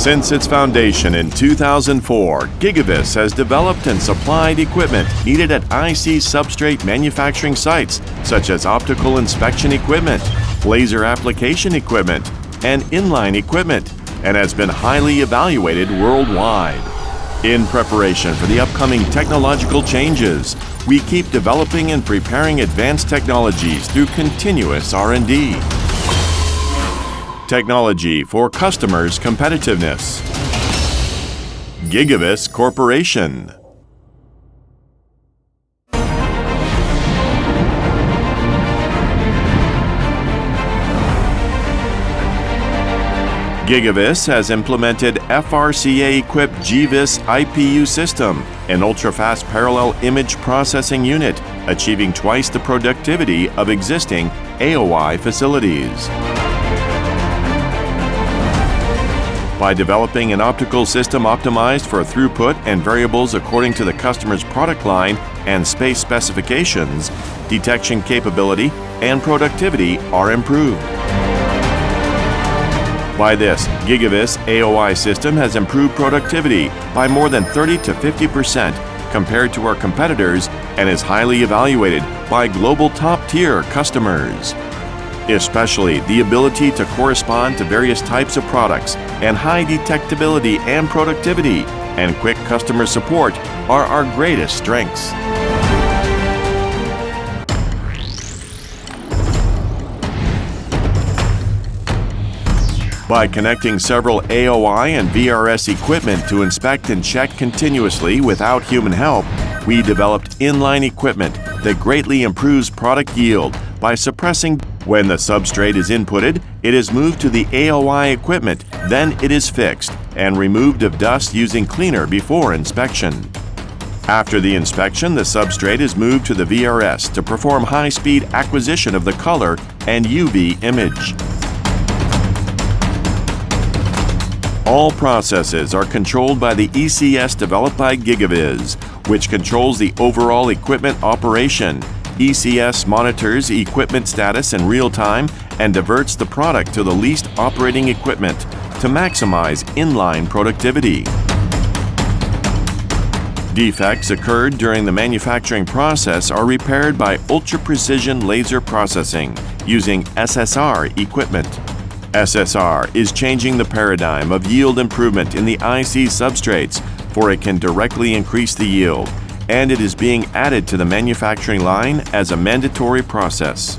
Since its foundation in 2004, Gigabiss has developed and supplied equipment needed at IC substrate manufacturing sites such as optical inspection equipment, laser application equipment, and inline equipment, and has been highly evaluated worldwide. In preparation for the upcoming technological changes, we keep developing and preparing advanced technologies through continuous R&D. Technology for customers' competitiveness. Gigabiss Corporation. Gigabiss has implemented FRCA-equipped GVIS IPU system, an ultra-fast parallel image processing unit, achieving twice the productivity of existing AOI facilities. By developing an optical system optimized for throughput and variables according to the customer's product line and space specifications, detection capability and productivity are improved. By this, Gigabiss AOI system has improved productivity by more than 30 to 50% compared to our competitors and is highly evaluated by global top-tier customers. Especially the ability to correspond to various types of products and high detectability and productivity and quick customer support are our greatest strengths. By connecting several AOI and VRS equipment to inspect and check continuously without human help, we developed inline equipment that greatly improves product yield by suppressing. When the substrate is inputted, it is moved to the AOI equipment, then it is fixed and removed of dust using cleaner before inspection. After the inspection, the substrate is moved to the VRS to perform high-speed acquisition of the color and UV image. All processes are controlled by the ECS developed by Gigabiss, which controls the overall equipment operation. ECS monitors equipment status in real time and diverts the product to the least operating equipment to maximize inline productivity. Defects occurred during the manufacturing process are repaired by ultra-precision laser processing using SSR equipment. SSR is changing the paradigm of yield improvement in the IC substrates, for it can directly increase the yield, and it is being added to the manufacturing line as a mandatory process.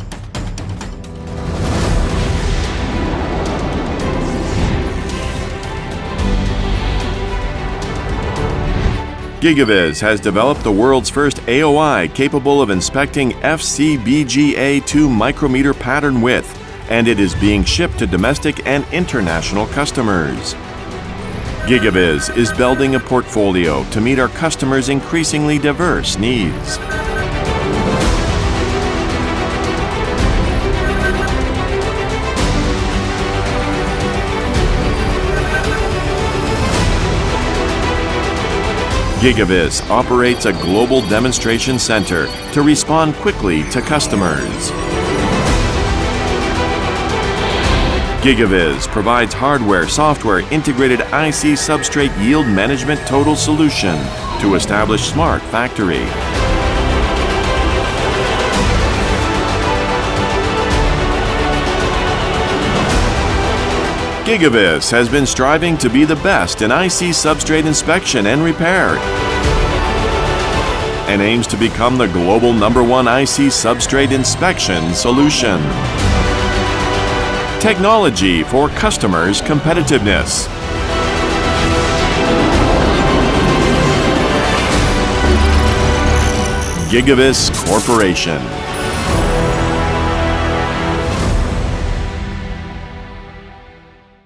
Gigabiss has developed the world's first AOI capable of inspecting fc-bga 2 micrometer pattern width, and it is being shipped to domestic and international customers. Gigabiss is building a portfolio to meet our customers' increasingly diverse needs. Gigabiss operates a global demonstration center to respond quickly to customers. Gigabiss provides hardware-software integrated IC substrate yield management total solution to establish smart factory. Gigabiss has been striving to be the best in IC substrate inspection and repair and aims to become the global #1 IC substrate inspection solution. Technology for customers' competitiveness. Gigabiss Corporation.